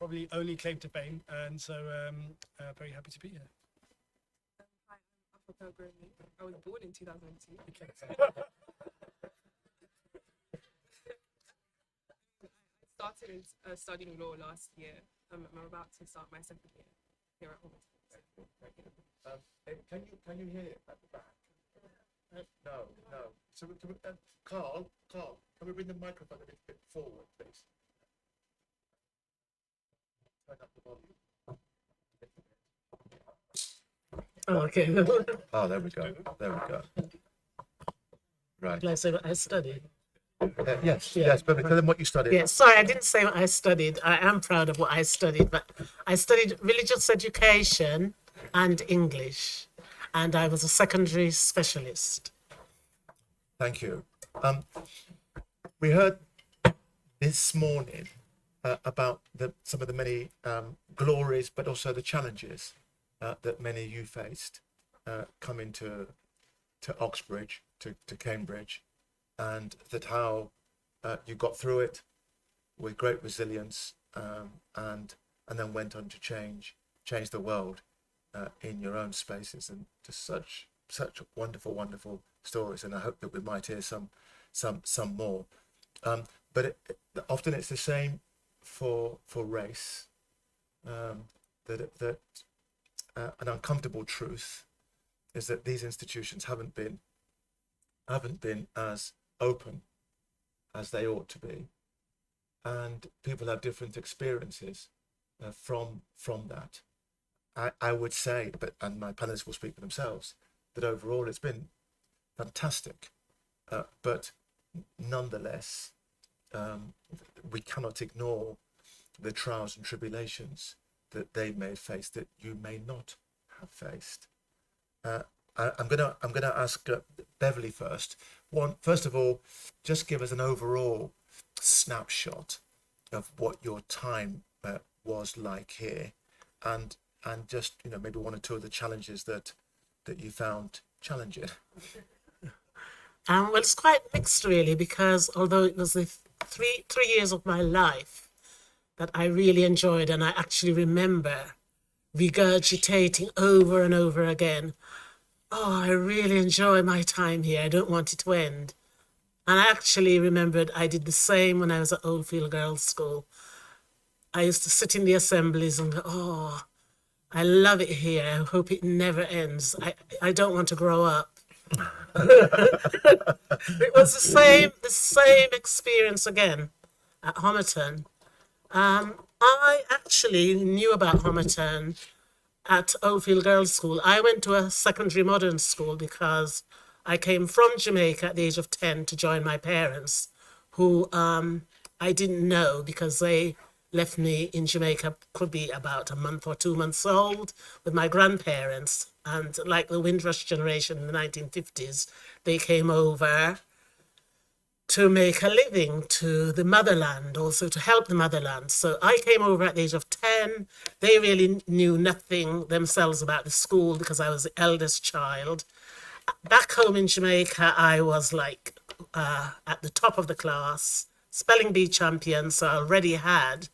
probably only claim to fame, and so very happy to be here. Hi, I'm Africa Gurley. I was born in 2002. Okay. I started studying law last year. I'm about to start my second year here at home. Can you hear it at the back? No. So can we, Carl, can we bring the microphone a little bit forward, please? Turn up the volume. Oh, okay. Oh, there we go. Right. Did I say what I studied? Yes, Yeah. yes, but tell them what you studied. Yeah, sorry, I didn't say what I studied. I am proud of what I studied, but I studied religious education and English, and I was a secondary specialist. Thank you. We heard this morning about some of the many glories, but also the challenges that many of you faced coming to Oxbridge, to Cambridge, and that how you got through it with great resilience, and then went on to change the world in your own spaces, and just such wonderful stories. And I hope that we might hear some more. But often it's the same for race. That an uncomfortable truth is that these institutions haven't been as open as they ought to be, and people have different experiences from that. I would say, and my panelists will speak for themselves, that overall it's been fantastic, but nonetheless we cannot ignore the trials and tribulations that they may face that you may not have faced. I'm gonna ask Beverly first. First of all, just give us an overall snapshot of what your time was like here, and just maybe one or two of the challenges that you found challenging. Well, it's quite mixed really, because although it was the three years of my life that I really enjoyed, and I actually remember regurgitating over and over again, oh, I really enjoy my time here. I don't want it to end. And I actually remembered I did the same when I was at Oldfield Girls' School. I used to sit in the assemblies and go, oh, I love it here. I hope it never ends. I don't want to grow up. It was the same experience again at Homerton. I actually knew about Homerton at Oldfield Girls' School. I went to a secondary modern school because I came from Jamaica at the age of 10 to join my parents, who I didn't know because they left me in Jamaica, could be about a month or 2 months old, with my grandparents. And like the Windrush generation in the 1950s, they came over to make a living to the motherland, also to help the motherland. So I came over at the age of 10. They really knew nothing themselves about the school because I was the eldest child. Back home in Jamaica, I was like at the top of the class, spelling bee champion. So I already had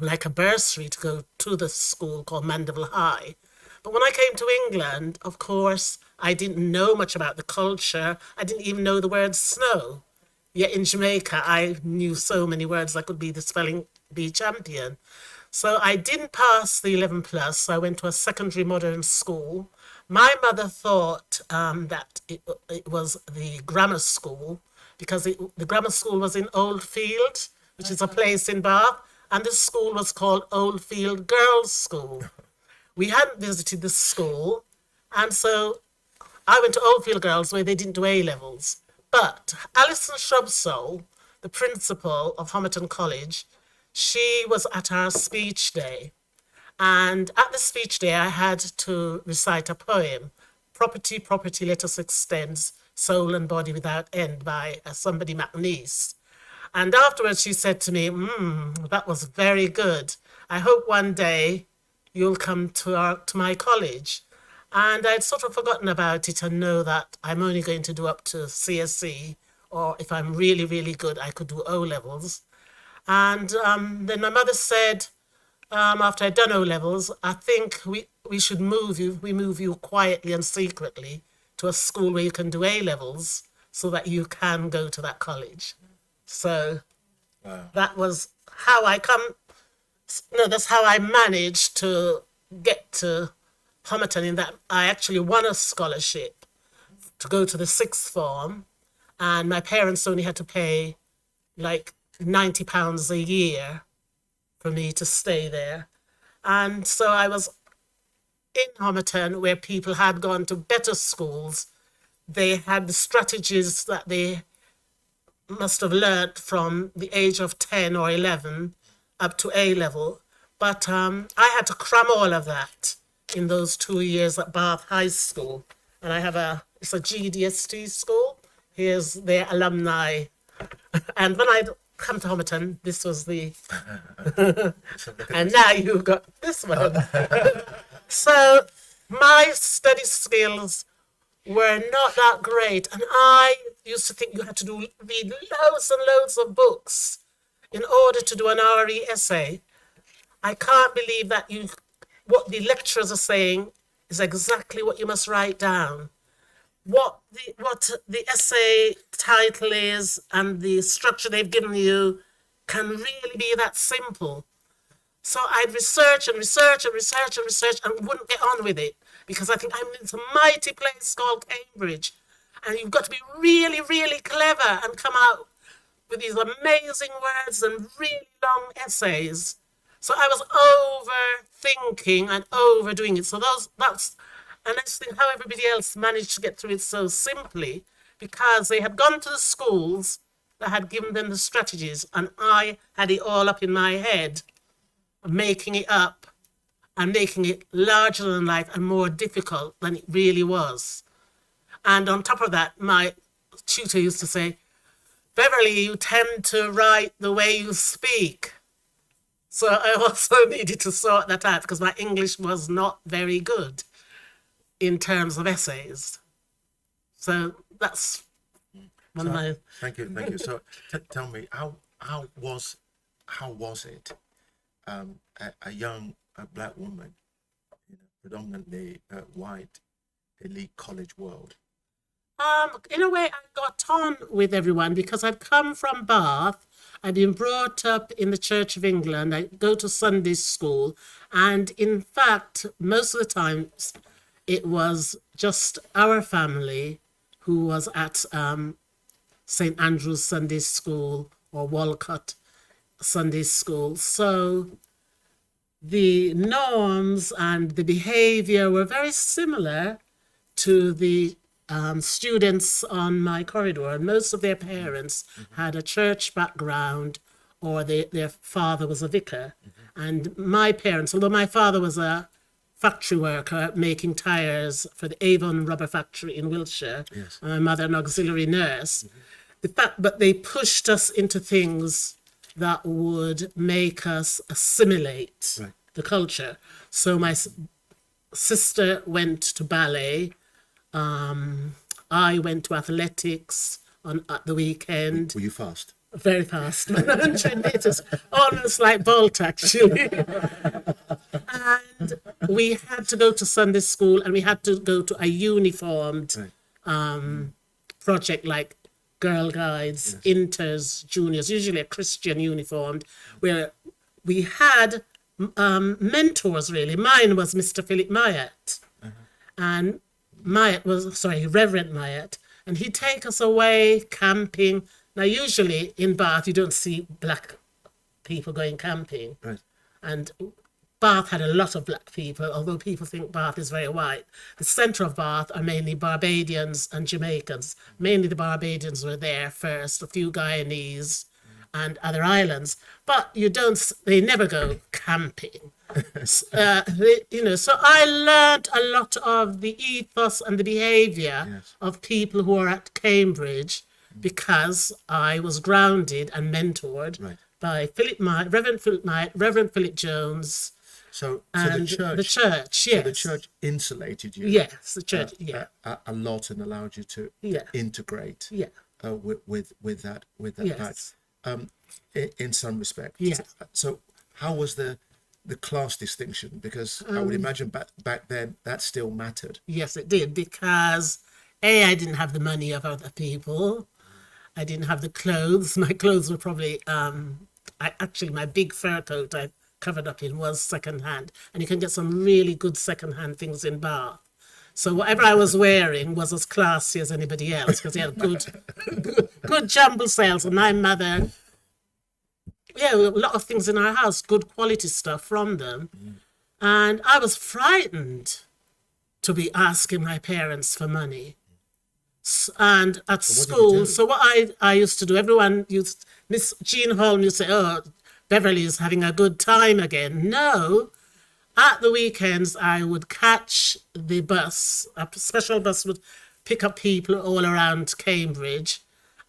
like a bursary to go to the school called Mandeville High. But when I came to England, of course, I didn't know much about the culture. I didn't even know the word snow. Yet in Jamaica, I knew so many words I could be the spelling bee champion. So I didn't pass the 11 plus. So I went to a secondary modern school. My mother thought that it was the grammar school because the grammar school was in Oldfield, which is a place in Bath, and the school was called Oldfield Girls' School. We hadn't visited the school, and so I went to Oldfield Girls where they didn't do A-levels. But Alison Shrubsole, the principal of Homerton College, she was at our speech day. And at the speech day, I had to recite a poem, Property, Property, Let Us Extend, Soul and Body Without End by somebody McNeice. And afterwards she said to me, that was very good. I hope one day you'll come to my college. And I'd sort of forgotten about it and know that I'm only going to do up to CSE, or if I'm really, really good, I could do O-levels. And then my mother said, after I'd done O-levels, I think we should move you. We move you quietly and secretly to a school where you can do A-levels so that you can go to that college. So that was how I that's how I managed to get to Homerton, in that I actually won a scholarship to go to the sixth form, and my parents only had to pay like £90 a year for me to stay there. And so I was in Homerton, where people had gone to better schools. They had the strategies that they must have learnt from the age of 10 or 11 up to A level. But I had to cram all of that in those 2 years at Bath High School. And it's a GDST school. Here's their alumni. And when I'd come to Homerton, this was the, and now you've got this one. So my study skills were not that great. And I used to think you had to read loads and loads of books in order to do an RE essay. I can't believe that what the lecturers are saying is exactly what you must write down. What the essay title is and the structure they've given you can really be that simple. So I'd research and research and research and research and wouldn't get on with it, because I think I'm in this mighty place called Cambridge, and you've got to be really, really clever and come out with these amazing words and really long essays. So I was overthinking and overdoing it. So and I just think how everybody else managed to get through it so simply, because they had gone to the schools that had given them the strategies, and I had it all up in my head, making it up and making it larger than life and more difficult than it really was. And on top of that, my tutor used to say, Beverly, you tend to write the way you speak. So I also needed to sort that out, because my English was not very good in terms of essays. So that's one of my... Thank you. So tell me, how was it, a young black woman in a predominantly white elite college world? In a way, I got on with everyone because I'd come from Bath. I'd been brought up in the Church of England. I go to Sunday school. And in fact, most of the time, it was just our family who was at St. Andrew's Sunday School or Walcott Sunday School. So the norms and the behavior were very similar to the students on my corridor, and most of their parents had a church background, or their father was a vicar. And my parents, although my father was a factory worker making tyres for the Avon rubber factory in Wiltshire, Yes. and my mother an auxiliary nurse, but they pushed us into things that would make us assimilate Right. the culture. So my sister went to ballet. I went to athletics at the weekend. Were you fast? Very fast, 100 meters, almost like Bolt, actually. And we had to go to Sunday school, and we had to go to a uniformed project like Girl Guides, Inters, Juniors, usually a Christian uniformed, where we had mentors, really. Mine was Mr. Philip Myatt. And Reverend Myatt, and he'd take us away camping. Now, usually in Bath, you don't see black people going camping. Right. And Bath had a lot of black people, although people think Bath is very white. The centre of Bath are mainly Barbadians and Jamaicans. Mainly the Barbadians were there first, a few Guyanese and other islands. But they never go camping. So I learned a lot of the ethos and the behaviour of people who are at Cambridge, because I was grounded and mentored by Reverend Philip Myatt, Reverend Philip Jones. So and the church, yes. So the church insulated you. Yes, the church, a lot, and allowed you to integrate. Yeah. With that Yes. fact. in some respect. Yeah. So how was the class distinction? Because I would imagine back then that still mattered. Yes, it did, because I didn't have the money of other people. I didn't have the clothes. My clothes were probably, my big fur coat I covered up in was secondhand. And you can get some really good secondhand things in Bath. So whatever I was wearing was as classy as anybody else, because he had good jumble sales. And my mother, a lot of things in our house, good quality stuff from them. And I was frightened to be asking my parents for money. And at school, so what I used to do, Miss Jean Holm used to say, oh, Beverly's having a good time again. No, at the weekends, I would catch the bus. A special bus would pick up people all around Cambridge.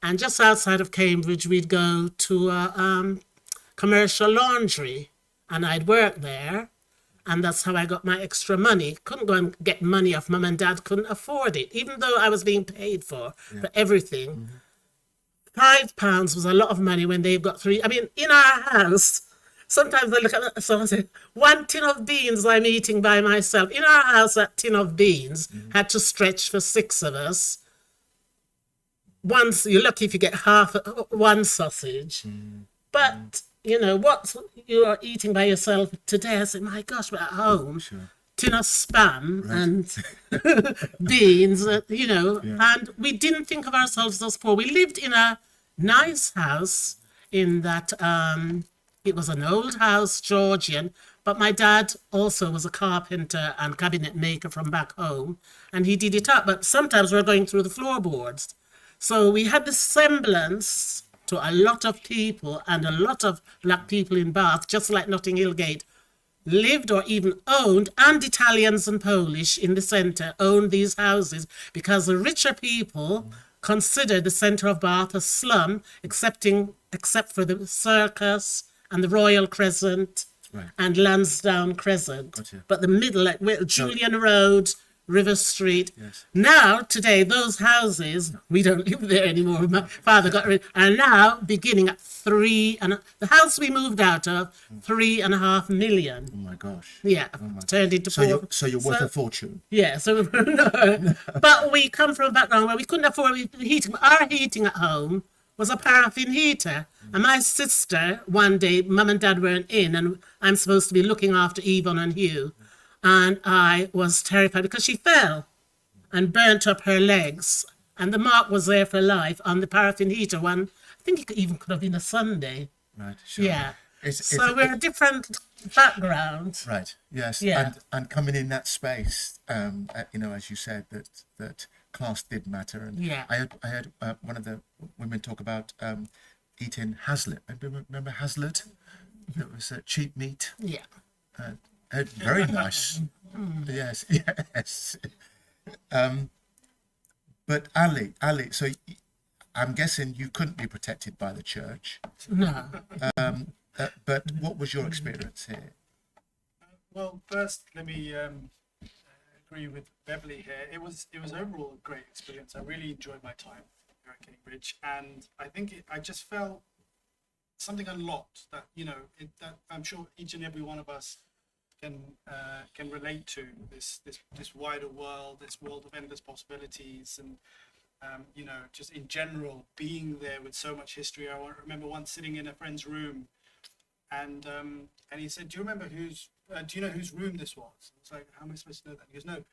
And just outside of Cambridge, we'd go to a commercial laundry. And I'd work there. And that's how I got my extra money. Couldn't go and get money off mum and dad, couldn't afford it, even though I was being paid for everything. £5 was a lot of money when they've got 3. I mean, in our house, sometimes I look at that, so I say, 1 tin of beans I'm eating by myself. In our house, that tin of beans had to stretch for 6 of us. Once, you're lucky if you get one sausage. But what you are eating by yourself today, I say, my gosh, but at home, tin of spam and beans, and we didn't think of ourselves as poor. We lived in a nice house in that it was an old house, Georgian, but my dad also was a carpenter and cabinet maker from back home, and he did it up. But sometimes we're going through the floorboards. So we had the semblance to a lot of people, and a lot of black people in Bath, just like Notting Hill Gate, lived or even owned, and Italians and Polish in the centre owned these houses, because the richer people considered the centre of Bath a slum, except for the Circus and the Royal Crescent and Lansdowne Crescent. Gotcha. But the middle, like Julian Road, River Street. Now, today, those houses, we don't live there anymore. My father got rid, and now beginning at 3, and the house we moved out of, 3.5 million. Oh my gosh. Yeah, turned into 4. So you're worth a fortune. Yeah, so no. But we come from a background where we couldn't afford heating. Our heating at home was a paraffin heater. And my sister, one day, mum and dad weren't in, and I'm supposed to be looking after Yvonne and Hugh. And I was terrified because she fell and burnt up her legs. And the mark was there for life on the paraffin heater one. I think it even could have been a Sunday. Right, sure. Yeah. So we're a different background. Right, yes. Yeah. And coming in that space, as you said, that class did matter. And Yeah. I heard one of the women talk about eating Hazlitt. Remember Hazlitt? It was cheap meat. Yeah. Very nice. Yes. But Ali, so I'm guessing you couldn't be protected by the church. No. But what was your experience here? Well, first, let me agree with Beverly here. It was overall a great experience. I really enjoyed my time here at Cambridge, and I think I just felt something unlocked that that I'm sure each and every one of us can relate to, this wider world, this world of endless possibilities, and just in general being there with so much history. I remember once sitting in a friend's room, and he said, "Do you remember do you know whose room this was?" I was like, "How am I supposed to know that?" He goes, "No,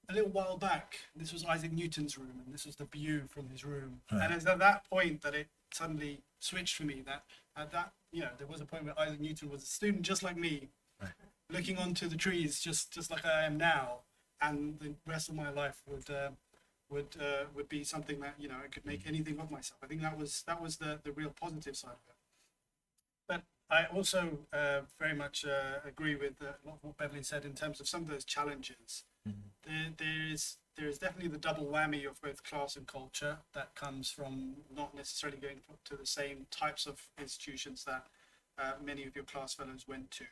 a little while back, this was Isaac Newton's room, and this was the view from his room." Right. And it's at that point that it suddenly switched for me. That there was a point where Isaac Newton was a student just like me. Right. Looking onto the trees, just like I am now, and the rest of my life would be something that I could make anything of myself. I think that was the real positive side of it. But I also very much agree with what Beverly said in terms of some of those challenges. There is definitely the double whammy of both class and culture that comes from not necessarily going to the same types of institutions that many of your class fellows went to.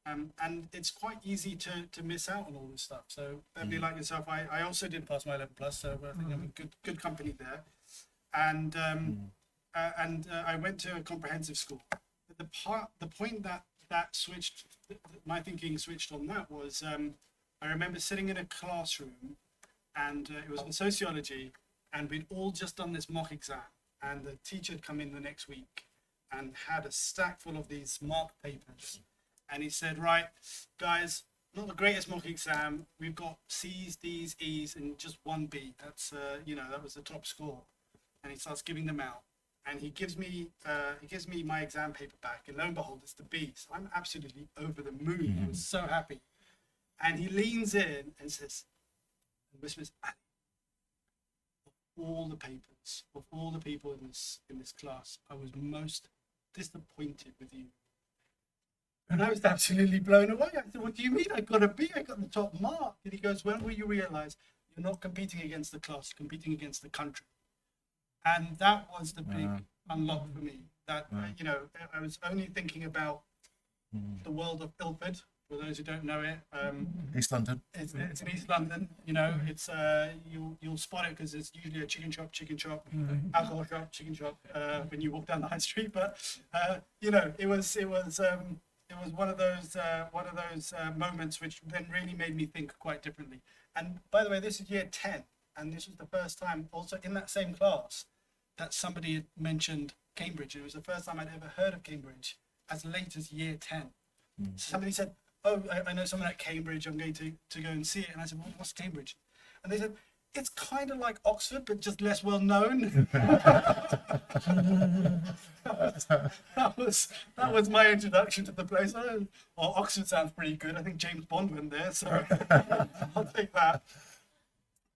And it's quite easy to miss out on all this stuff. So Beverly, like yourself, I also did pass my 11+, so I think I'm in good company there. And I went to a comprehensive school. But the point that switched, my thinking switched on that was, I remember sitting in a classroom, and it was in sociology, and we'd all just done this mock exam, and the teacher had come in the next week and had a stack full of these mark papers, and he said, right, guys, not the greatest mock exam. We've got C's, D's, E's, and just one B. That's that was the top score. And he starts giving them out, and he gives me my exam paper back, and lo and behold, it's the B. So I'm absolutely over the moon. I was so happy. And he leans in and says, and whispers, "Ali, of all the papers, of all the people in this class, I was most disappointed with you." And I was absolutely blown away. I said, "What do you mean? I got a B. I got the top mark." And he goes, "When will you realize you're not competing against the class, you're competing against the country?" And that was the big unlock for me. That I was only thinking about the world of Ilford. For those who don't know it, East London. It's in East London. It's you'll spot it because it's usually a chicken shop, alcohol shop, chicken shop when you walk down the high street. But it was one of those moments which then really made me think quite differently. And by the way, this is year 10, and this was the first time also in that same class that somebody had mentioned Cambridge. It was the first time I'd ever heard of Cambridge as late as year 10. Somebody said, "Oh, I know someone at Cambridge. I'm going to go and see it." And I said, "What's Cambridge?" And they said, "It's kind of like Oxford, but just less well known." that was my introduction to the place. Well, Oxford sounds pretty good. I think James Bond went there, so I'll take that.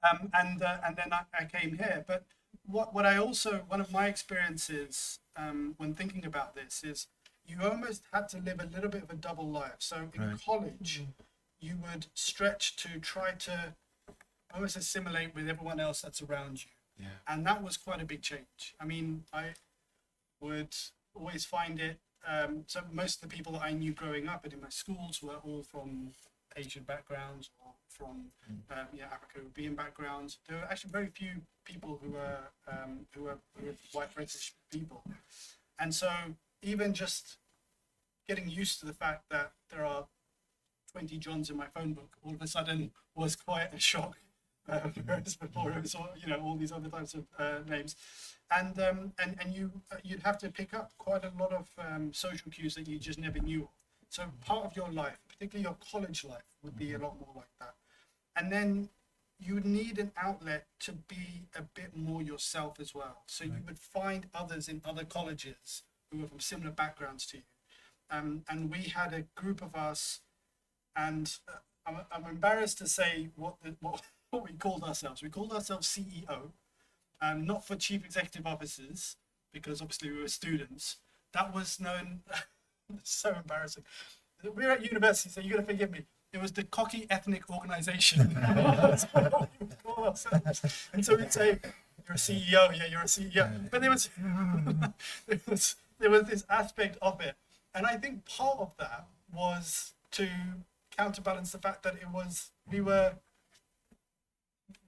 And then I came here. But what I also, one of my experiences when thinking about this is, you almost had to live a little bit of a double life. So in college, you would stretch to try to almost assimilate with everyone else that's around you. Yeah. And that was quite a big change. I mean, I would always find it, so most of the people that I knew growing up and in my schools were all from Asian backgrounds or from Afro-Caribbean backgrounds. There were actually very few people who were white British people. And so even just getting used to the fact that there are 20 Johns in my phone book all of a sudden was quite a shock. Whereas before it was all these other types of names, and you'd have to pick up quite a lot of social cues that you just never knew. So part of your life, particularly your college life, would be a lot more like that. And then you would need an outlet to be a bit more yourself as well. So you would find others in other colleges who were from similar backgrounds to you. And we had a group of us, and I'm embarrassed to say what we called ourselves. We called ourselves CEO, not for chief executive officers, because obviously we were students. That was known, so embarrassing. We're at university, so you're going to forgive me. It was the cocky ethnic organization. That's what we would call ourselves. And so we'd say, "You're a CEO, yeah, you're a CEO." But there was this aspect of it. And I think part of that was to counterbalance the fact that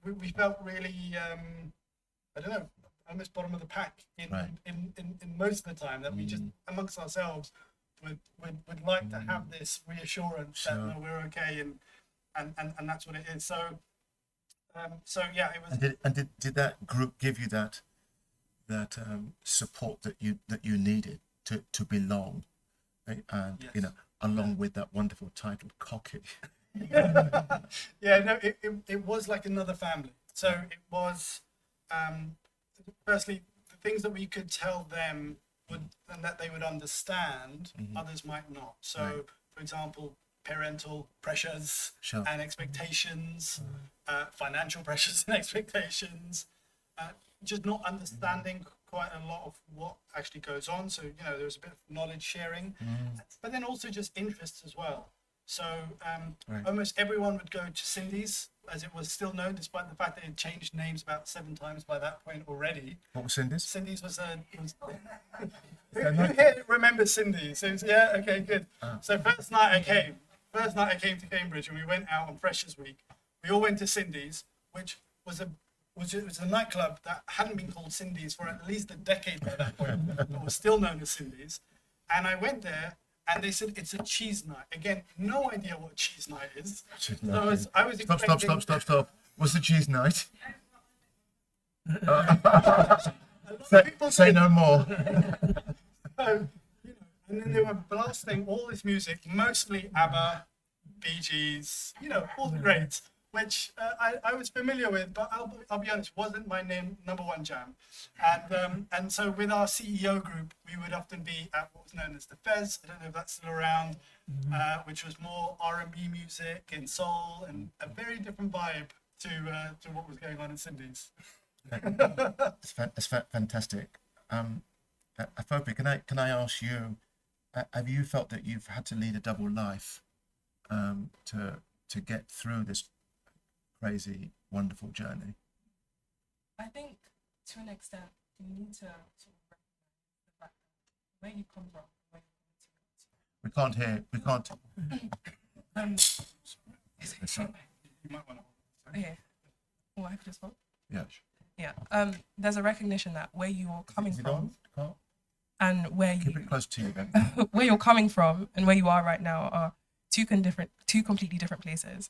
we felt really, I don't know, almost bottom of the pack in most of the time, that we just amongst ourselves would like to have this reassurance that no, we're okay, and that's what it is. So yeah, it was. And did that group give you that support that you needed to belong, right? And yes. Along with that wonderful title, Cocky. Yeah, no, it was like another family. So it was, firstly, the things that we could tell them and that they would understand, others might not. So, for example, parental pressures and expectations, financial pressures and expectations, just not understanding quite a lot of what actually goes on. So, there was a bit of knowledge sharing, but then also just interests as well. So almost everyone would go to Cindy's, as it was still known, despite the fact that it changed names about 7 times by that point already. What was Cindy's? Cindy's was who here remembers Cindy's? Yeah, okay, good. So first night I came to Cambridge, and we went out on Freshers Week. We all went to Cindy's, which was a it was a nightclub that hadn't been called Cindy's for at least a decade by that point, but was still known as Cindy's. And I went there, and they said it's a cheese night. Again, no idea what cheese night is. So I was expecting. Stop. What's the cheese night? People Say no more. So, and then they were blasting all this music, mostly ABBA, Bee Gees, all the greats, which I was familiar with, but I'll be honest, wasn't my number one jam. And so with our CEO group, we would often be at what was known as the Fez. I don't know if that's still around, which was more R&B music and soul, and a very different vibe to what was going on in Cindy's. It's fantastic. Afobe, can I ask you, have you felt that you've had to lead a double life to get through this crazy, wonderful journey? I think to an extent you need to sort of recognize the fact that where you come from, where We can't hear. We can't. You might want to. Okay. Oh, I could just vote. Yeah. Yeah. There's a recognition that where you're coming You from can't. and where Keep you it close to you then. where you're coming from and where you are right now are two completely different places.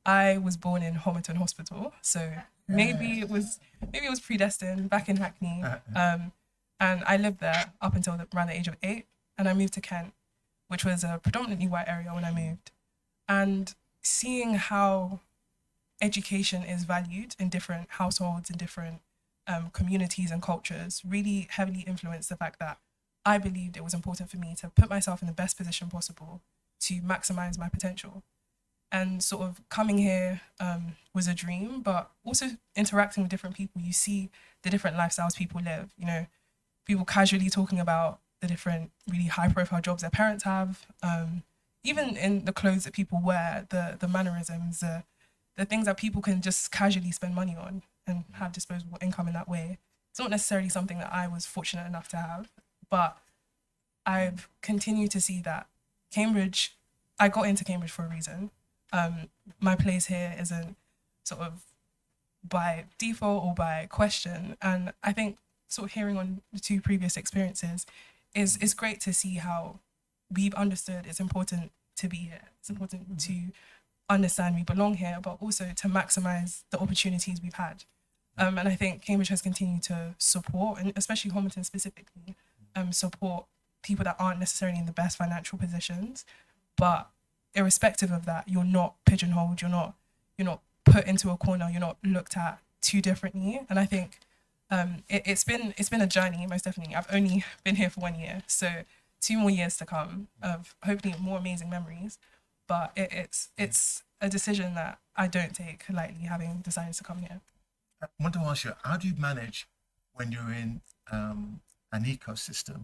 I was born in Homerton Hospital, so maybe it was predestined back in Hackney. And I lived there up until around the age of 8, and I moved to Kent, which was a predominantly white area when I moved. And seeing how education is valued in different households, in different communities and cultures, really heavily influenced the fact that I believed it was important for me to put myself in the best position possible to maximize my potential. And sort of coming here was a dream, but also interacting with different people, you see the different lifestyles people live. People casually talking about the different really high-profile jobs their parents have, even in the clothes that people wear, the mannerisms, the things that people can just casually spend money on and have disposable income in that way. It's not necessarily something that I was fortunate enough to have, but I've continued to see that I got into Cambridge for a reason. My place here isn't sort of by default or by question. And I think sort of hearing on the 2 previous experiences is great to see how we've understood it's important to be here. It's important to understand we belong here, but also to maximize the opportunities we've had. And I think Cambridge has continued to support, and especially Homerton specifically, support people that aren't necessarily in the best financial positions, but irrespective of that, you're not pigeonholed, you're not put into a corner, you're not looked at too differently. And I think it's been a journey, most definitely. I've only been here for 1 year, so 2 more years to come of hopefully more amazing memories. But it's a decision that I don't take lightly, having decided to come here. I want to ask you, how do you manage when you're in an ecosystem,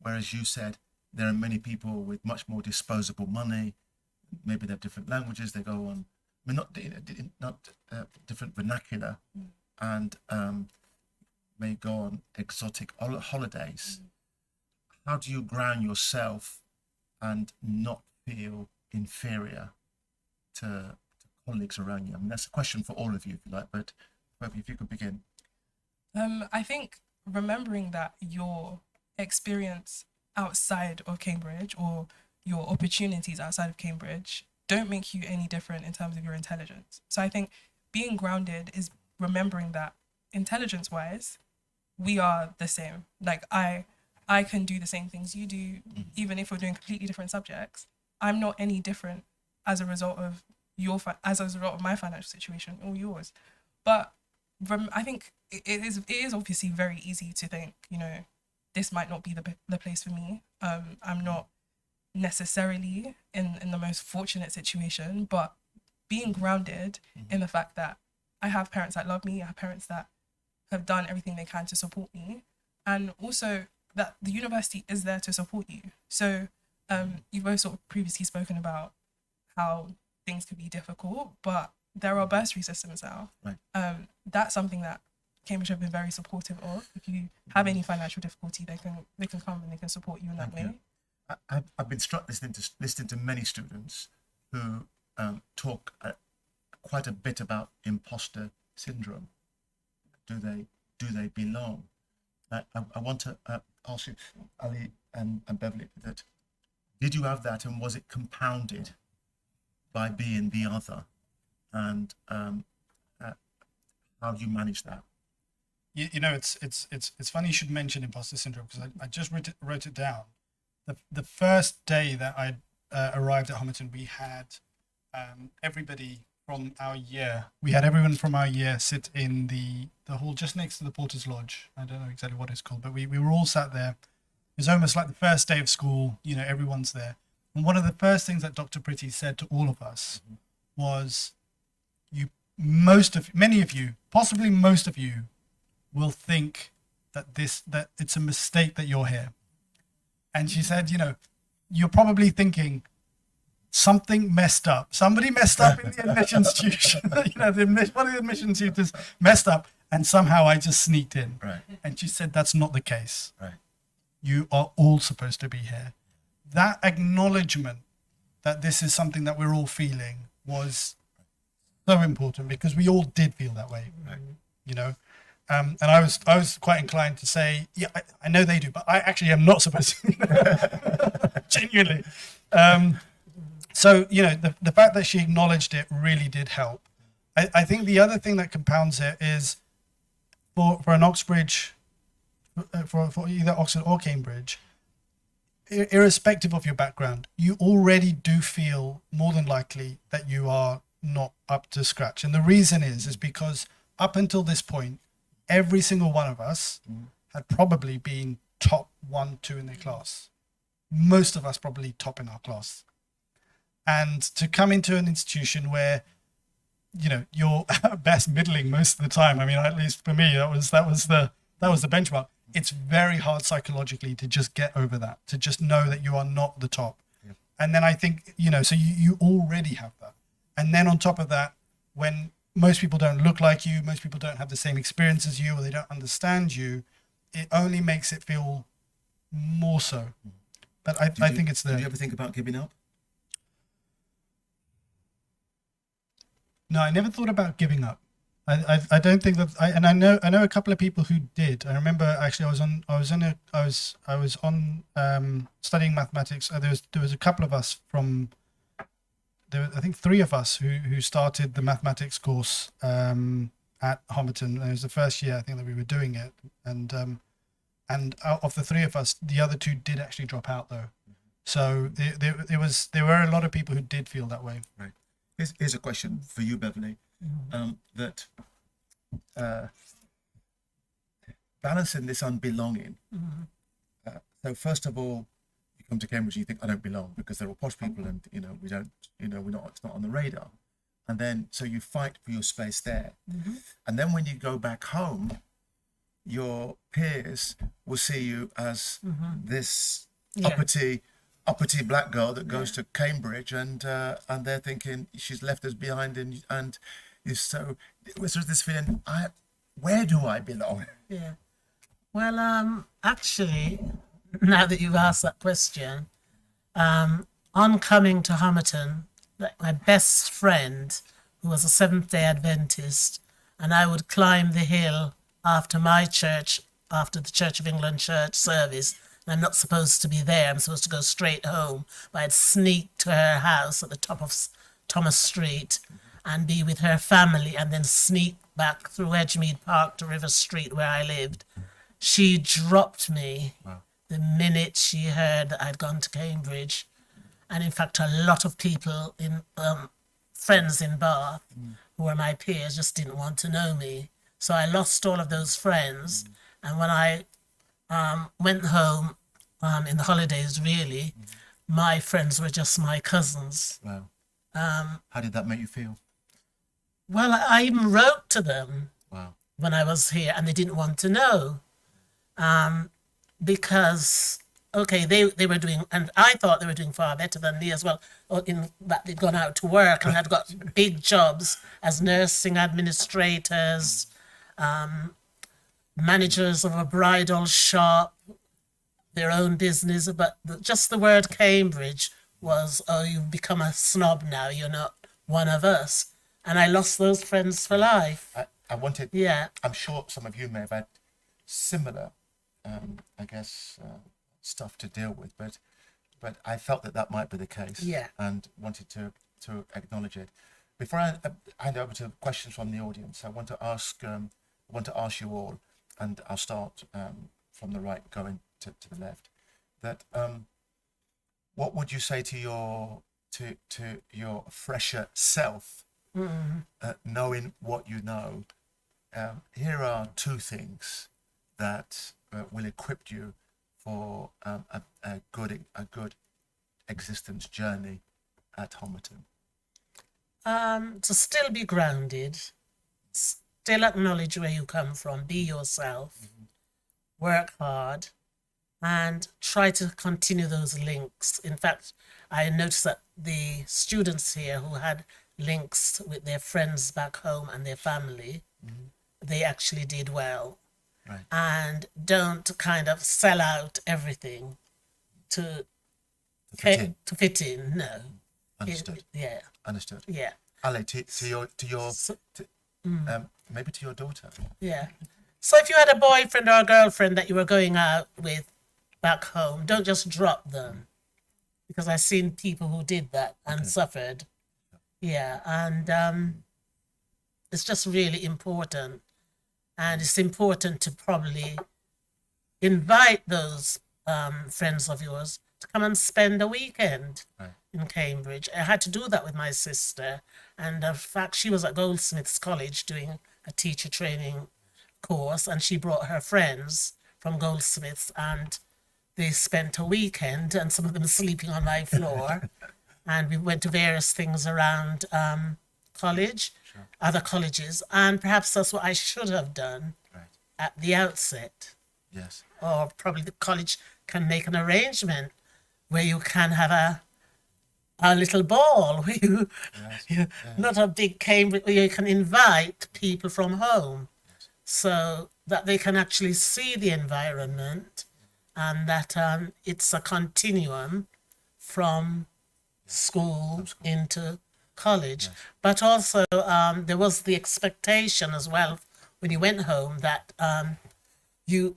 whereas you said there are many people with much more disposable money, maybe they have different languages, they go on, I mean, not different vernacular, and may go on exotic holidays. How do you ground yourself and not feel inferior to colleagues around you? I mean, that's a question for all of you, if you like, but if you could begin. I think remembering that your experience outside of Cambridge or your opportunities outside of Cambridge don't make you any different in terms of your intelligence. So I think being grounded is remembering that intelligence-wise, we are the same. Like I can do the same things you do, even if we're doing completely different subjects. I'm not any different as a result of as a result of my financial situation or yours. But I think it is obviously very easy to think, this might not be the place for me. I'm not necessarily in the most fortunate situation, but being grounded in the fact that I have parents that love me, I have parents that have done everything they can to support me, and also that the university is there to support you. So you've both sort of previously spoken about how things could be difficult, but there are bursary systems now. Right. That's something that Cambridge have been very supportive of. If you have any financial difficulty, they can come and they can support you in that way. I've been struck listening to many students who talk quite a bit about imposter syndrome. do they belong? I want to ask you, Ali and Beverly, that did you have that, and was it compounded by being the other, and how do you manage that? You know, it's funny you should mention imposter syndrome, because I just wrote it down. The first day that I arrived at Homerton, we had everybody from our year. We had everyone from our year sit in the hall just next to the Porter's Lodge. I don't know exactly what it's called, but we were all sat there. It was almost like the first day of school. You know, everyone's there. And one of the first things that Dr. Pretty said to all of us was, many of you, possibly most of you, will think that it's a mistake that you're here. And she said, you know, you're probably thinking something messed up. Somebody messed up in the admissions tuition. You know, one of the admissions tutors messed up, and somehow I just sneaked in. Right. And she said, that's not the case. Right. You are all supposed to be here. That acknowledgement that this is something that we're all feeling was so important, because we all did feel that way. Right. You know, and I was quite inclined to say, yeah, I know they do, but I actually am not supposed to. Genuinely. So, you know, the fact that she acknowledged it really did help. I think the other thing that compounds it is for an Oxbridge, for either Oxford or Cambridge, irrespective of your background, you already do feel more than likely that you are not up to scratch. And the reason is because up until this point, every single one of us had probably been top 1, 2 in their class. Most of us probably top in our class. And to come into an institution where, you know, you're at best middling most of the time. I mean, at least for me, that was the benchmark. It's very hard psychologically to just get over that, to just know that you are not the top. Yeah. And then I think, you know, so you already have that. And then on top of that, when most people don't look like you, most people don't have the same experience as you, or they don't understand you, it only makes it feel more so. But I think it's there. Did you ever think about giving up? No, I never thought about giving up. I don't think that I know a couple of people who did. I remember actually I was on studying mathematics. There was a couple of us from there. I think 3 of us who started the mathematics course at Homerton. It was the first year I think that we were doing it, and out of the 3 of us, the other 2 did actually drop out though. So there were a lot of people who did feel that way. Right. Here's a question for you, Beverly. That balancing this unbelonging. So first of all, you come to Cambridge, you think I don't belong because they're all posh people, and you know we don't, you know we're not. It's not on the radar. And then so you fight for your space there, and then when you go back home, your peers will see you as this uppity black girl that goes to Cambridge, and they're thinking she's left us behind, and so it was sort of this feeling, where do I belong? Yeah. Well, actually, now that you've asked that question, on coming to Homerton, like my best friend, who was a Seventh-day Adventist, and I would climb the hill after my church, after the Church of England church service. And I'm not supposed to be there. I'm supposed to go straight home. But I'd sneak to her house at the top of Thomas Street and be with her family, and then sneak back through Edgemead Park to River Street where I lived. She dropped me the minute she heard that I'd gone to Cambridge. And in fact, a lot of people, friends in Bath, who were my peers, just didn't want to know me. So I lost all of those friends. And when I went home in the holidays, really, my friends were just my cousins. Wow. How did that make you feel? Well, I even wrote to them when I was here, and they didn't want to know. Because, okay, they were doing, and I thought they were doing far better than me as well, in that they'd gone out to work and had got big jobs as nursing administrators, managers of a bridal shop, their own business. But just the word Cambridge was, oh, you've become a snob now, you're not one of us. And I lost those friends for life. I wanted. Yeah. I'm sure some of you may have had similar, I guess, stuff to deal with, but I felt that might be the case. Yeah. And wanted to acknowledge it. Before I hand over to questions from the audience, I want to ask you all, and I'll start from the right, going to the left. That what would you say to your fresher self, knowing what you know? Here are two things that will equip you for a good existence journey at Homerton. To still be grounded, still acknowledge where you come from, be yourself, work hard, and try to continue those links. In fact, I noticed that the students here who had links with their friends back home and their family, they actually did well. Right. And don't kind of sell out everything to fit in. No. Understood. Yeah. Understood. Yeah. Ale, to your So- maybe to your daughter. Yeah. So if you had a boyfriend or a girlfriend that you were going out with back home, don't just drop them. Because I've seen people who did that and suffered. Yeah. And it's just really important. And it's important to probably invite those friends of yours to come and spend a weekend in Cambridge. I had to do that with my sister. And in fact, she was at Goldsmiths College doing a teacher training course, and she brought her friends from Goldsmiths, and they spent a weekend, and some of them sleeping on my floor. And we went to various things around college, other colleges, and perhaps that's what I should have done at the outset. Yes. Or probably the college can make an arrangement where you can have a little ball where you not a big Cambridge, where you can invite people from home so that they can actually see the environment, and that it's a continuum from school into college. But also there was the expectation as well when you went home that you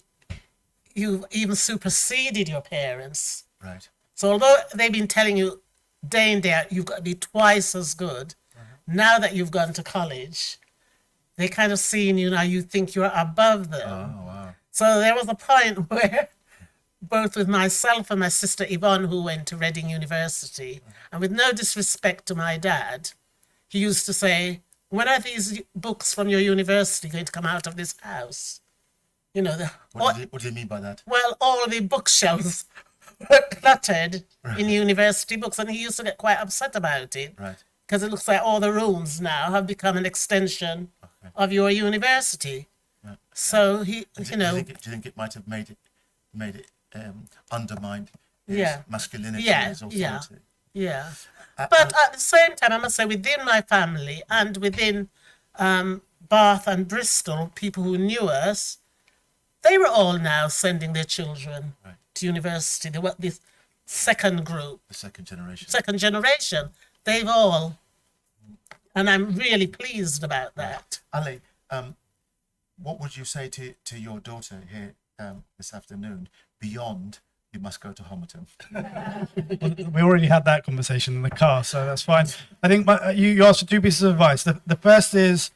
even superseded your parents. Right. So although they've been telling you day in, day out, you've got to be twice as good, now that you've gone to college, they kind of seeing you now, you think you're above them. Oh, wow. So there was a point where both with myself and my sister Yvonne, who went to Reading University, and with no disrespect to my dad, he used to say, when are these books from your university going to come out of this house? You know, What do you mean by that? well, all the bookshelves were cluttered in university books, and he used to get quite upset about it. Right. Because it looks like all the rooms now have become an extension of your university. Right. So he, Do you know, you think it might have made it undermined his Yeah. masculinity, Yeah, his yeah. authority? yeah. But at the same time, I must say, within my family and within Bath and Bristol, people who knew us, they were all now sending their children to university. They were this second group, The second generation. second generation. They've all, and I'm really pleased about that. Ali, what would you say to your daughter here this afternoon beyond you must go to Homerton? We already had that conversation in the car, so that's fine. I think you asked for two pieces of advice. The first is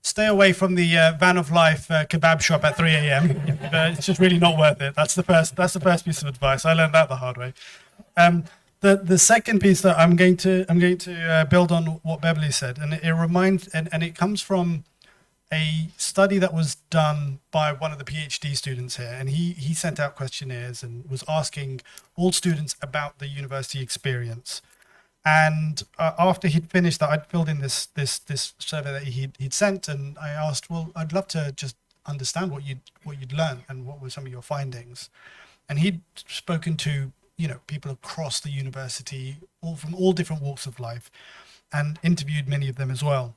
stay away from the van of life kebab shop at 3 a.m. It's just really not worth it. That's the first piece of advice. I learned that the hard way. The second piece that I'm going to build on what Beverly said, and it reminds and it comes from a study that was done by one of the PhD students here, and he sent out questionnaires and was asking all students about the university experience. And after he'd finished that, I'd filled in this survey that he'd sent, and I asked, well, I'd love to just understand what you'd learned and what were some of your findings. And he'd spoken to people across the university, all from all different walks of life, and interviewed many of them as well.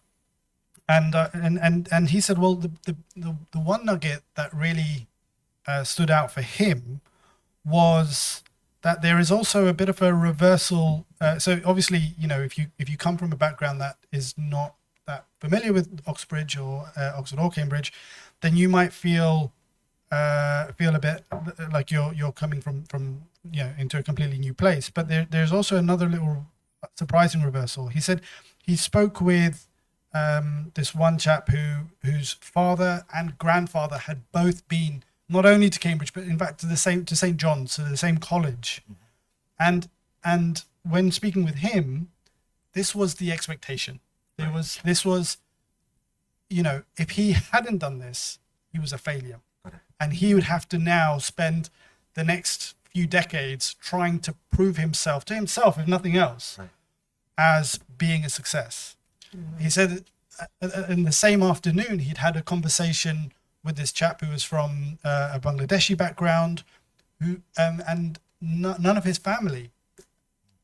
And he said, well, the one nugget that really stood out for him was that there is also a bit of a reversal. So obviously, if you come from a background that is not that familiar with Oxbridge or Oxford or Cambridge, then you might feel a bit like you're coming from into a completely new place. But there's also another little surprising reversal. He said he spoke with this one chap whose father and grandfather had both been not only to Cambridge but in fact to St. John's, to the same college, and when speaking with him, this was the expectation. This was if he hadn't done this, he was a failure. And he would have to now spend the next few decades trying to prove himself to himself, if nothing else, as being a success. He said in the same afternoon, he'd had a conversation with this chap who was from a Bangladeshi background, who and none of his family,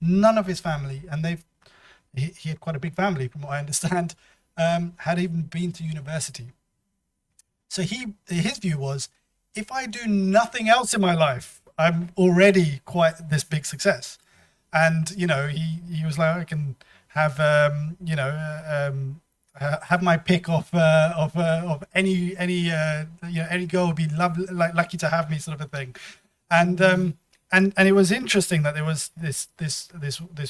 and he had quite a big family from what I understand, had even been to university. So his view was, if I do nothing else in my life, I'm already quite this big success. And he was like, I can have have my pick of any girl would be lucky to have me, sort of a thing. And it was interesting that there was this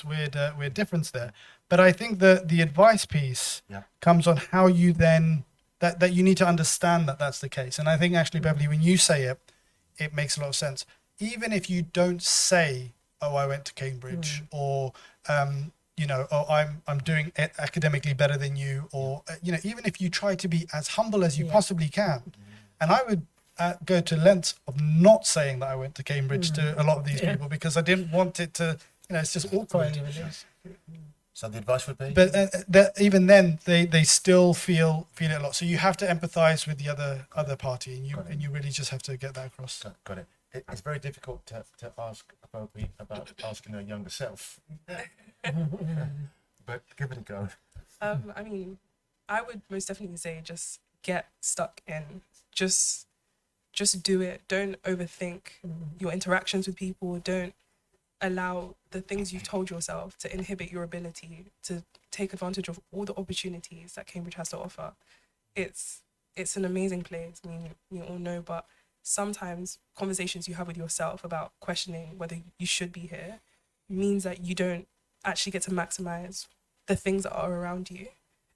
weird difference there. But I think that the advice piece comes on how you then that you need to understand that that's the case. And I think actually, Beverly, when you say it, it makes a lot of sense. Even if you don't say, "Oh, I went to Cambridge," or or I'm doing academically better than you, or even if you try to be as humble as you possibly can. And I would go to lengths of not saying that I went to Cambridge to a lot of these people, because I didn't want it to, it's just awkward. So the advice would be? But even then, they still feel it a lot. So you have to empathize with the other party, and you really just have to get that across. Got it. It's very difficult to ask about asking a younger self. But give it a go. I mean, I would most definitely say just get stuck in. Just do it. Don't overthink your interactions with people. Don't allow the things you've told yourself to inhibit your ability to take advantage of all the opportunities that Cambridge has to offer. It's an amazing place. I mean, you all know, but sometimes conversations you have with yourself about questioning whether you should be here means that you don't actually get to maximize the things that are around you.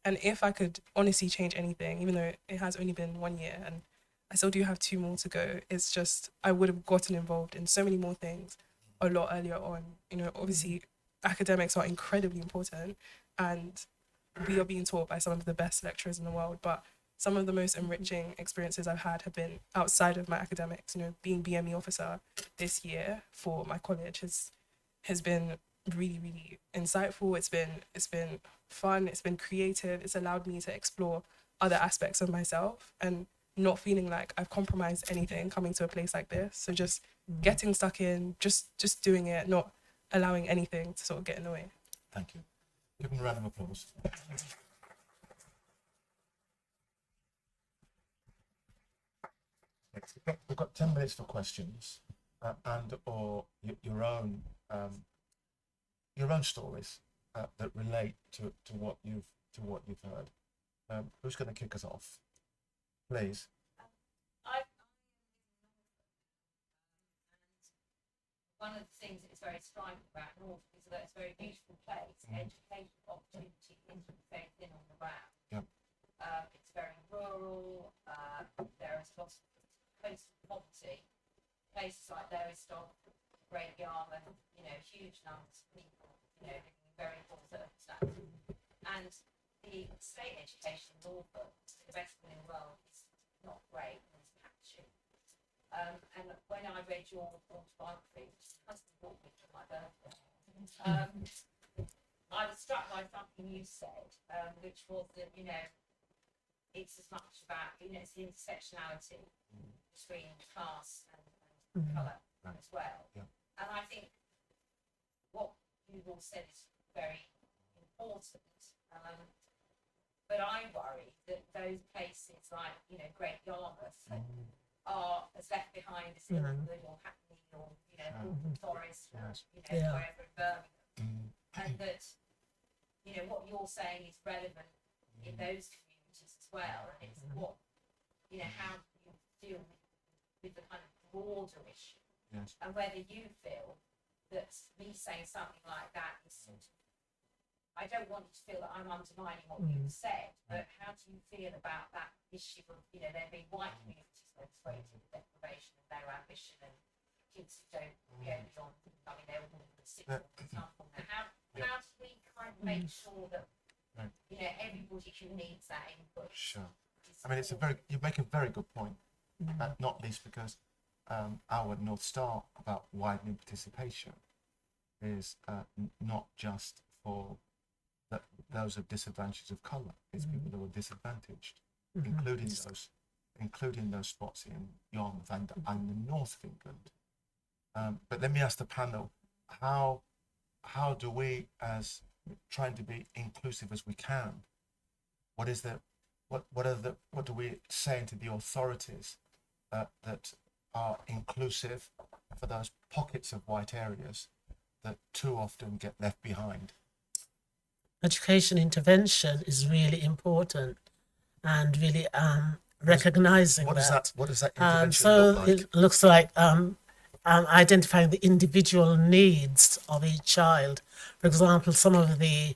And if I could honestly change anything, even though it has only been 1 year and I still do have 2 more to go, it's just I would have gotten involved in so many more things a lot earlier on. Obviously academics are incredibly important and we are being taught by some of the best lecturers in the world, but some of the most enriching experiences I've had have been outside of my academics. Being BME officer this year for my college has been really, really insightful. It's been fun. It's been creative. It's allowed me to explore other aspects of myself and not feeling like I've compromised anything coming to a place like this. So just getting stuck in, just doing it, not allowing anything to sort of get in the way. Thank you. Give them a round of applause. We've got 10 minutes for questions and or your own stories that relate to what you've heard. Who's going to kick us off, please? One of the things that is very striking about Norfolk is that it's a very beautiful place. Education opportunity is very thin on the ground. Yep. It's very rural. There is lots of coastal poverty. Places like Lowestoft, Great Yarmouth, huge numbers of people, living in very poor circumstances. And the state education in Norfolk, the best one in the world, is not great and it's patchy. And when I read your autobiography, which my husband bought me for my birthday, I was struck by something you said, which was that, it's as much about, it's the intersectionality between class and colour as well. Yeah. And I think what you've all said is very important. But I worry that those places like, Great Yarmouth are as left behind as Ilford or Hackney or, Forest or, wherever in Birmingham. And that, what you're saying is relevant in those communities as well. And it's what, you know, how you deal with the kind of broader issue, Yes. and whether you feel that me saying something like that is sort of, I don't want you to feel that I'm undermining what you've said, but how do you feel about that issue of, you know, there being white communities where it's rated with deprivation and their ambition, and kids who don't go beyond, I mean, they're all in the sixth form, for example. Now, how do we kind of make sure that, you know, everybody who needs that input? Sure. I mean, you make a very good point, not least because our North Star about widening participation is not just for those of disadvantages of colour. It's people who are disadvantaged, including those spots in Yarmouth and the north of England. But let me ask the panel: how do we, as trying to be inclusive as we can, what do we say to the authorities that are inclusive for those pockets of white areas that too often get left behind? Education intervention is really important, and really recognizing What does that intervention so look like? it looks like identifying the individual needs of each child. For example, some of the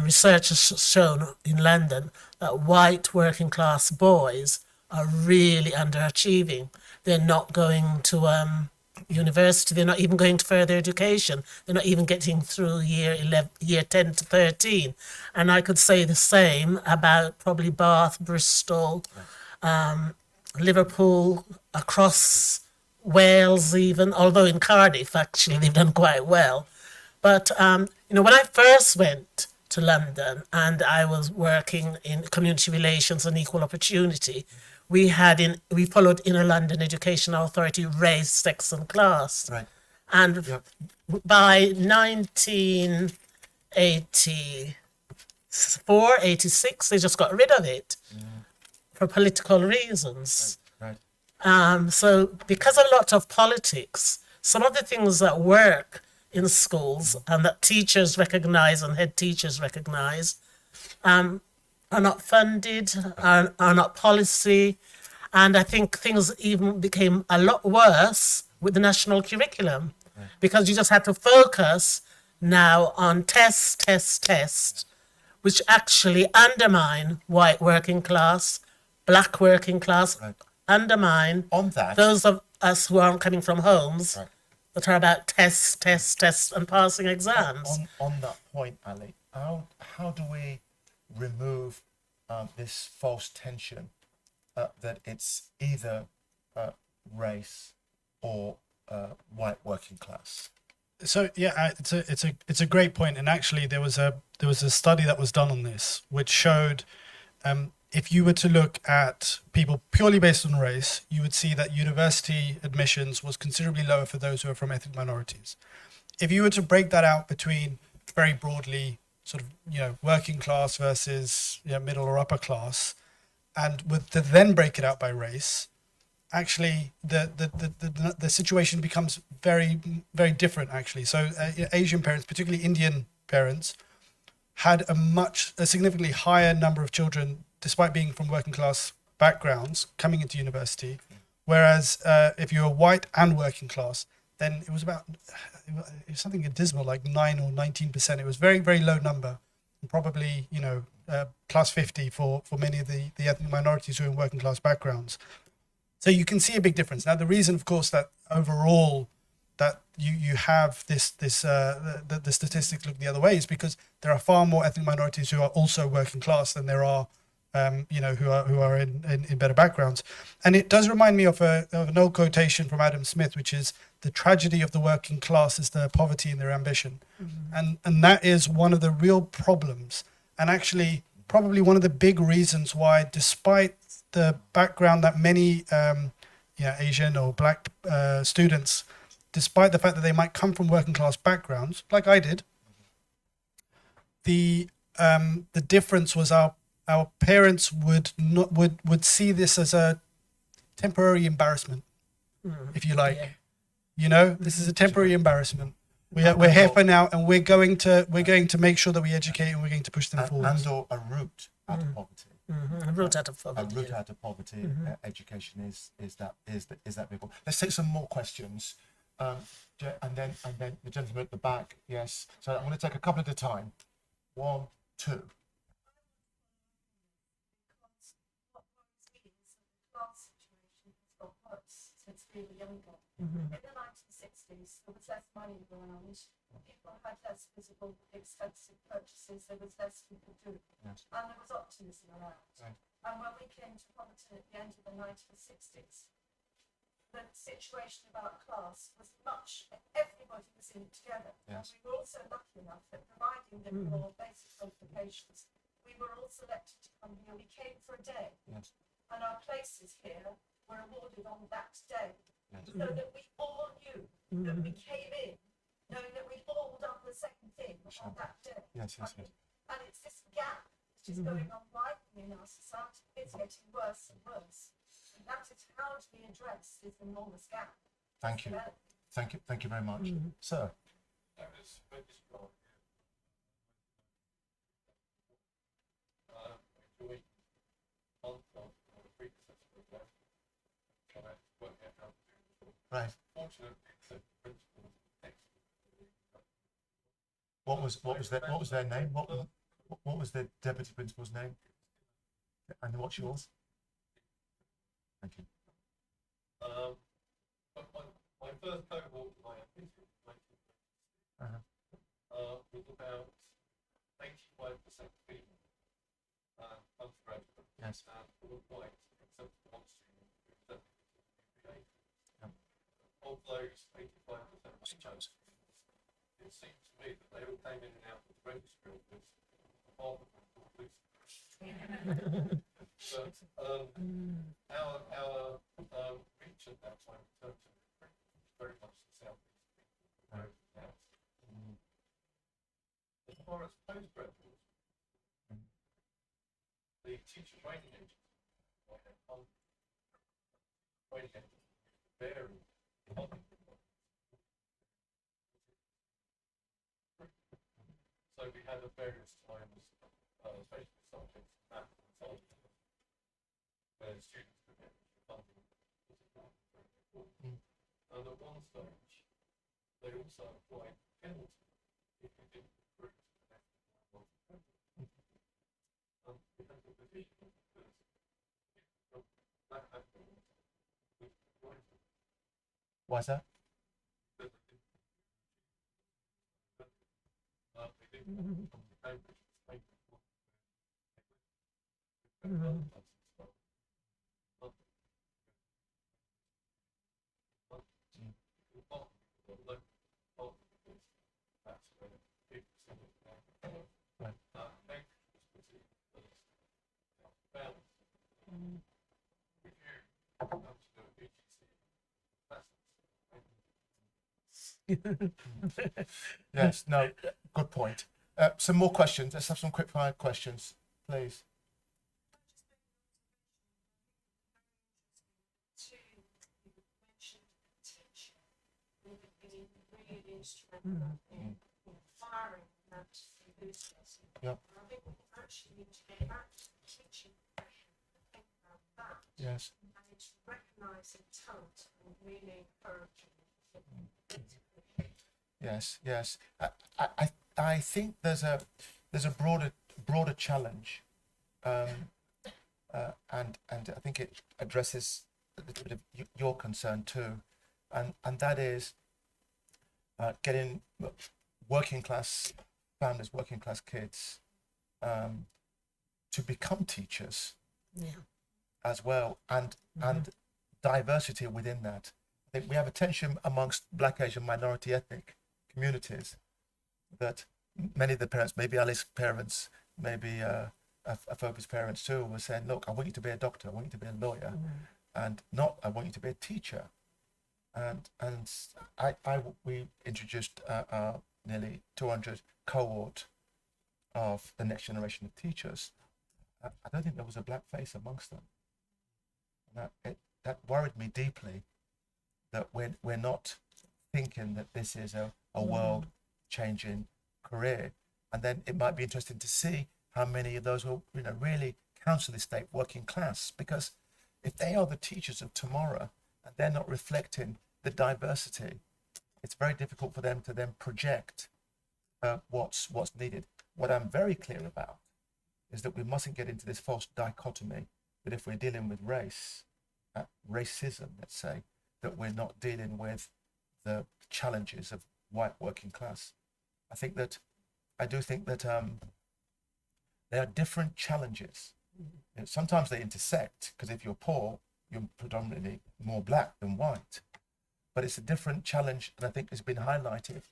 research has shown in London that white working class boys are really underachieving. They're not going to university. They're not even going to further education. They're not even getting through year 10 to 13. And I could say the same about probably Bath, Bristol, Liverpool, across Wales even, although in Cardiff actually they've done quite well. But you know, when I first went to London and I was working in community relations and equal opportunity, we followed Inner London Education Authority race, sex and class. Right. And by 1984, 86, they just got rid of it for political reasons. Right. So because of a lot of politics, some of the things that work in schools and that teachers recognize and head teachers recognize are not funded, are not policy. And I think things even became a lot worse with the national curriculum, because you just had to focus now on tests, which actually undermine white working class, black working class, undermine On that, those of us who aren't coming from homes that are about tests and passing exams. on that point, Ali, how do we remove this false tension that it's either race or white working class? So yeah, it's a great point, and actually there was a study that was done on this which showed if you were to look at people purely based on race, you would see that university admissions was considerably lower for those who are from ethnic minorities. If you were to break that out between very broadly sort of, you know, working class versus, you know, middle or upper class, and with to then break it out by race, actually the situation becomes very, very different actually. So Asian parents, particularly Indian parents, had a significantly higher number of children despite being from working class backgrounds coming into university, whereas if you were white and working class, then it was something dismal, like 9 or 19%. It was very, very low number, and probably, you know, plus 50 for many of the ethnic minorities who are in working class backgrounds. So you can see a big difference. Now, the reason, of course, that overall that you have the statistics look the other way is because there are far more ethnic minorities who are also working class than there are, you know, who are in better backgrounds. And it does remind me of an old quotation from Adam Smith, which is, the tragedy of the working class is their poverty and their ambition. Mm-hmm. And that is one of the real problems, and actually probably one of the big reasons why, despite the background that many Asian or black students, despite the fact that they might come from working class backgrounds, like I did, the difference was our parents would see this as a temporary embarrassment, if you like. Yeah. You know, this is a temporary embarrassment. We're here for now, and we're going to make sure that we educate, and we're going to push them forward. And or a route out of poverty. A route out of A poverty. route out of poverty. Education is that big one. Let's take some more questions, and then the gentleman at the back. Yes. So I'm going to take a couple at a time. 1, 2. Because what worries me is that the class situation has got worse since we were younger. In the 1960s, there was less money around. People had less visible, expensive purchases. There was less we could do, Yes. and there was optimism around. Right. And when we came to Honiton at the end of the 1960s, the situation about class was much. Everybody was in it together. Yes. And we were also lucky enough that providing them for basic qualifications, we were all selected to come here. We came for a day, Yes. and our places here were awarded on that day, Yes. so that we all knew that we came in knowing that we'd all done the same thing Sure. on that day. Yes. Yes. Yes. And it's this gap which is going on widening in our society. It's getting worse and worse. And that is how to be addressed, this enormous gap. Thank you. Thank you very much, sir. Right. What was their name? What was the deputy principal's name? And what's yours? Thank you. My first cohort in my history, was about 85% female undergraduate, Yes. and all white, except for one student who was UPA. Yeah. Of those 85% females, it seemed to me that they all came in and out of the registry office, half of them were police. But our reach at that time in terms of recruitment was very much the southeast people. Right. As far as postgraduates, the teacher training agency, training agency vary. So we had at various times, especially subjects, math and science, where students could get funding. And at one stage, they also applied penalty if you didn't recruit an extra and we had the division because that happened with writing. Why is that? They didn't come to Cambridge to take Yes. No. Good point. Some more questions. Let's have some quick fire questions, please. You mentioned teaching being really instrumental in firing that enthusiasm. Yep. And I think we actually need to get back to the teaching profession and think about that. Yes. And it's recognising talent and really encouraging it. Yes. Yes. I think there's a broader challenge, and I think it addresses a little bit of your concern too, and that is getting working class families, working class kids, to become teachers as well, and diversity within that. I think we have a tension amongst Black, Asian, minority ethnic communities that many of the parents, maybe Alice's parents, maybe Afoba's parents too, were saying, look, I want you to be a doctor, I want you to be a lawyer, and not I want you to be a teacher. And we introduced our nearly 200 cohort of the next generation of teachers. I don't think there was a black face amongst them. And that worried me deeply, that we're not thinking that this is a world changing career. And then it might be interesting to see how many of those will, really counsel the state working class? Because if they are the teachers of tomorrow and they're not reflecting the diversity, it's very difficult for them to then project what's needed. What I'm very clear about is that we mustn't get into this false dichotomy that if we're dealing with racism, let's say, that we're not dealing with the challenges of white working class. I do think that there are different challenges. Sometimes they intersect, because if you're poor, you're predominantly more black than white. But it's a different challenge, and I think it's been highlighted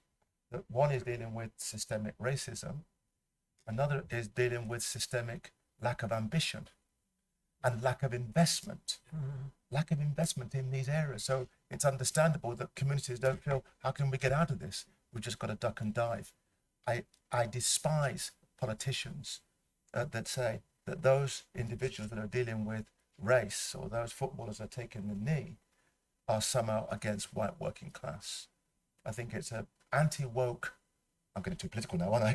that one is dealing with systemic racism, another is dealing with systemic lack of ambition and lack of investment. Lack of investment in these areas. So it's understandable that communities don't feel, how can we get out of this? We've just got to duck and dive. I despise politicians that say that those individuals that are dealing with race, or those footballers that are taking the knee, are somehow against white working class. I think it's a anti-woke. I'm getting too political now, aren't I?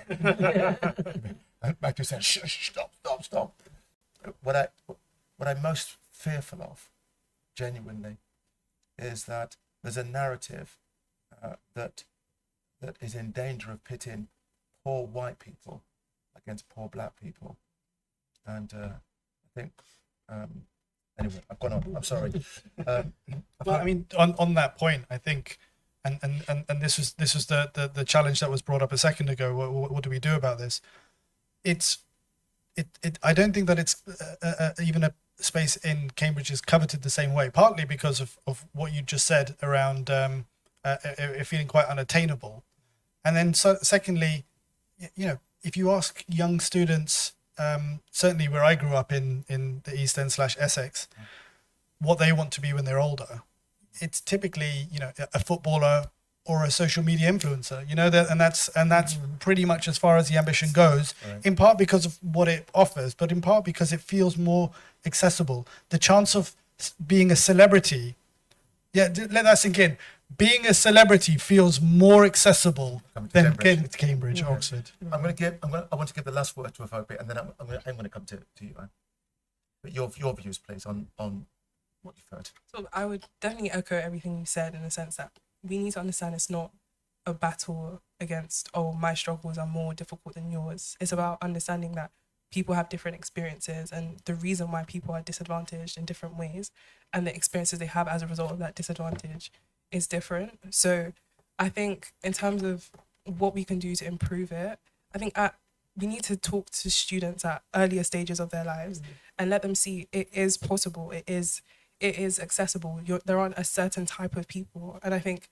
Back to saying, stop. What I'm most fearful of, genuinely, is that there's a narrative that is in danger of pitting poor white people against poor black people. And I think, anyway, I've gone on. I'm sorry. Well, I mean, on that point, I think, and this was the challenge that was brought up a second ago. What do we do about this? I don't think that it's even a space in Cambridge is coveted the same way. Partly because of what you just said around it feeling quite unattainable, and then secondly, if you ask young students, certainly where I grew up in the East End / Essex, what they want to be when they're older, it's typically a footballer or a social media influencer, and that's pretty much as far as the ambition goes. Right. In part because of what it offers, but in part because it feels more accessible. The chance of being a celebrity, let that sink in. Being a celebrity feels more accessible than getting to Cambridge, Oxford. I want to give the last word to Afopia, and then I'm going to come to you, Anne. But your views, please, on what you've heard. So I would definitely echo everything you said, in the sense that we need to understand it's not a battle against, my struggles are more difficult than yours. It's about understanding that people have different experiences, and the reason why people are disadvantaged in different ways, and the experiences they have as a result of that disadvantage is different. So I think in terms of what we can do to improve it, I think we need to talk to students at earlier stages of their lives and let them see it is possible, it is accessible. There aren't a certain type of people. And I think,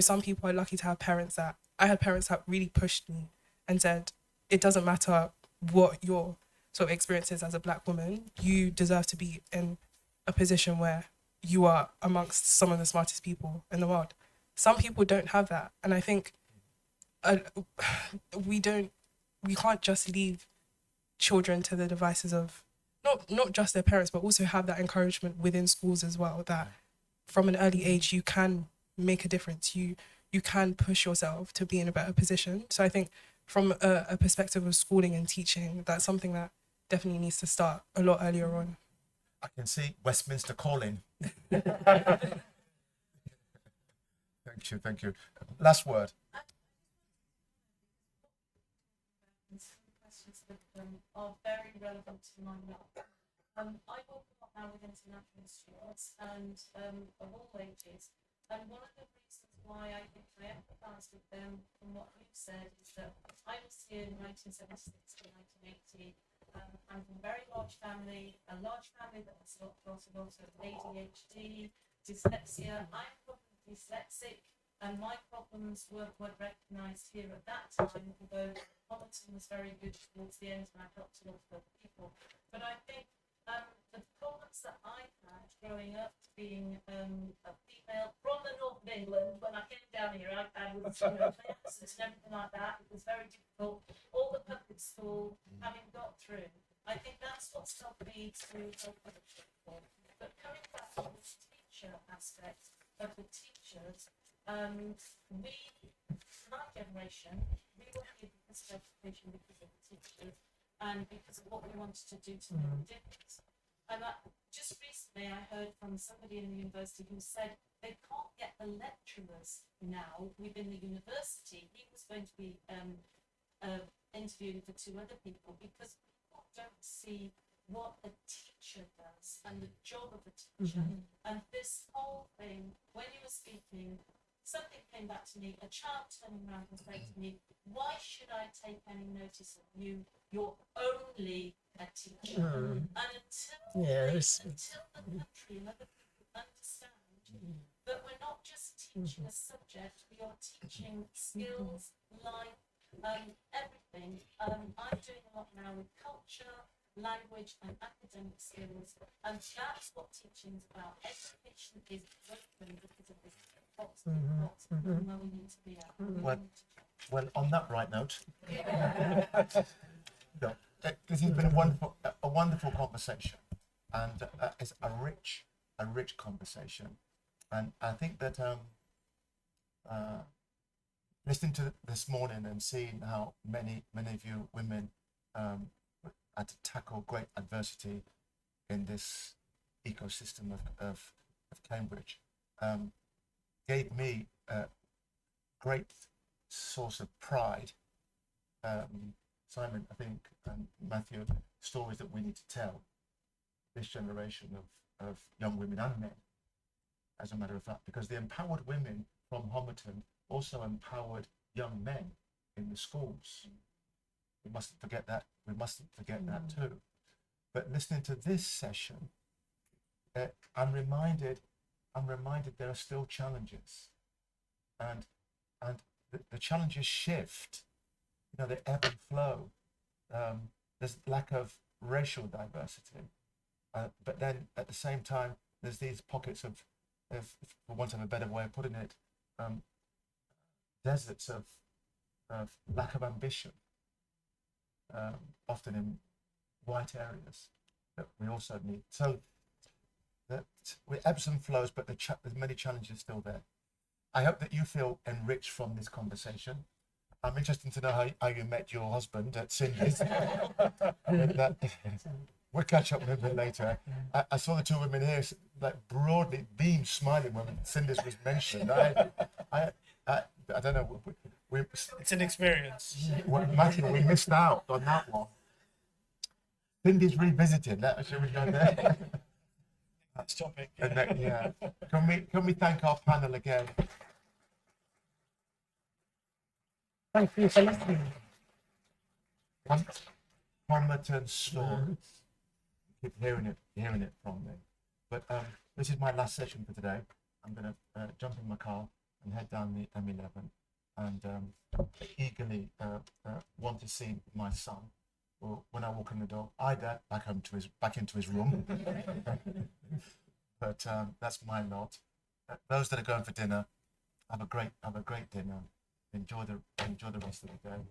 some people are lucky to have parents that, I had parents that really pushed me and said, it doesn't matter what your sort of experience is as a black woman, you deserve to be in a position where you are amongst some of the smartest people in the world. Some people don't have that. And I think we can't just leave children to the devices of not just their parents, but also have that encouragement within schools as well, that from an early age you can make a difference, you can push yourself to be in a better position. So I think from a perspective of schooling and teaching, that's something that definitely needs to start a lot earlier on. I can see Westminster calling. Thank you. Last word. Questions that are very relevant to my life. I work a lot now with international students and of all ages, and one of the reasons why I think I empathise with them from what you've said is that I was here in 1976 to 1980. I'm from a very large family that has got also ADHD, dyslexia. I'm probably dyslexic, and my problems weren't recognised here at that time, although Hamilton was very good towards the end and I helped a lot of other people. But I think the problems that I had growing up, being a female from the north of England, when I came down here, I was my accent and everything like that. It was very difficult. All the public school, having got through, I think that's what stopped me to help other people. But coming back to the teacher aspect of the teachers, my generation, we were given this education because of the teachers. and because of what we wanted to do to make a difference. And just recently, I heard from somebody in the university who said they can't get the lecturers now within the university. He was going to be interviewing for 2 other people because people don't see what a teacher does and the job of a teacher. And this whole thing, when you were speaking, something came back to me, a child turning around and saying to me, why should I take any notice of you? You're only a teacher. And until the country and other people understand that we're not just teaching a subject, we are teaching skills, life, everything. I'm doing a lot now with culture, language and academic skills, and that's what teaching is about. Education is broken because of this box and where we need to be at. Well, on that right note, no, this has been a wonderful conversation, and it's a rich conversation, and I think that listening to this morning and seeing how many of you women had to tackle great adversity in this ecosystem of Cambridge gave me a great source of pride. Simon, I think, and Matthew, stories that we need to tell this generation of young women and men, as a matter of fact, because the empowered women from Homerton also empowered young men in the schools. We mustn't forget that. We mustn't forget that too. But listening to this session, I'm reminded there are still challenges, and the challenges shift. You know, they ebb and flow. There's lack of racial diversity, but then at the same time, there's these pockets of for want of a better way of putting it, deserts of lack of ambition, often in white areas that we also need. So that with ebbs and flows, but there's many challenges still there. I hope that you feel enriched from this conversation. I'm interested to know how you met your husband at Cindy's. We'll catch up with him later. I saw the 2 women here like broadly beam smiling when Cindy's was mentioned. I don't know. It's an experience. Matthew, we missed out on that one. Cindy's revisited. Shall we go there? Next topic. And then, yeah. Can we thank our panel again? Thank you for listening. Homerton stories. Keep hearing it from me. But this is my last session for today. I'm going to jump in my car and head down the M11 and eagerly want to see my son. Well, when I walk in the door, either back into his room. But that's my lot. Those that are going for dinner, have a great dinner. Enjoy the rest of the day.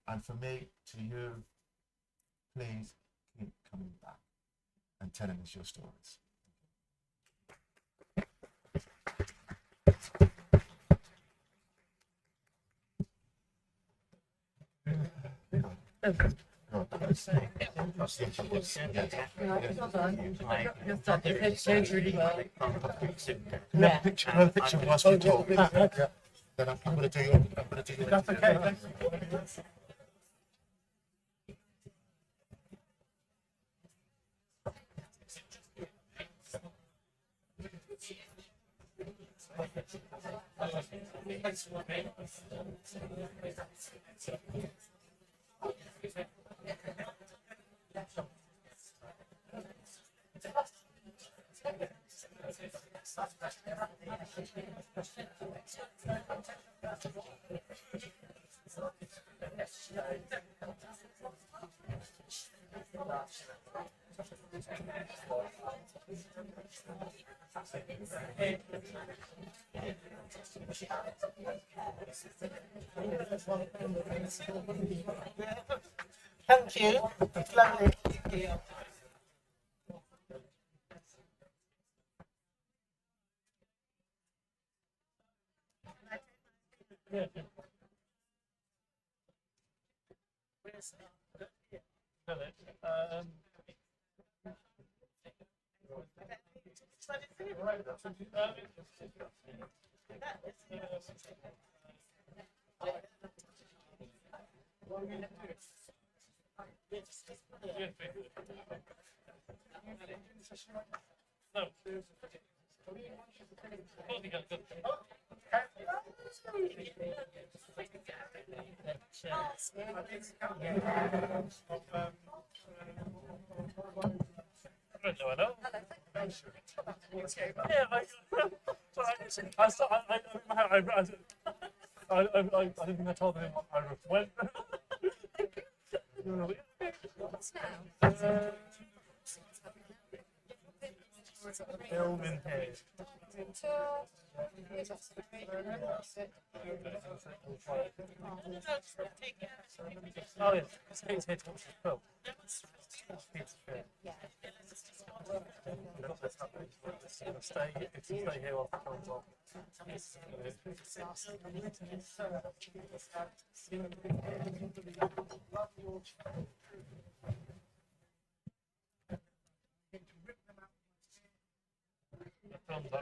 And for me, to you, please keep coming back and telling us your stories. Another picture whilst we talk. Then I'm going to do your. That's okay. Thank you. Thank you. It's lovely. I didn't think I told them I went. Film in here. Oh yeah, Kate's here to watch the film. Kate's here. Stay here while the film's on.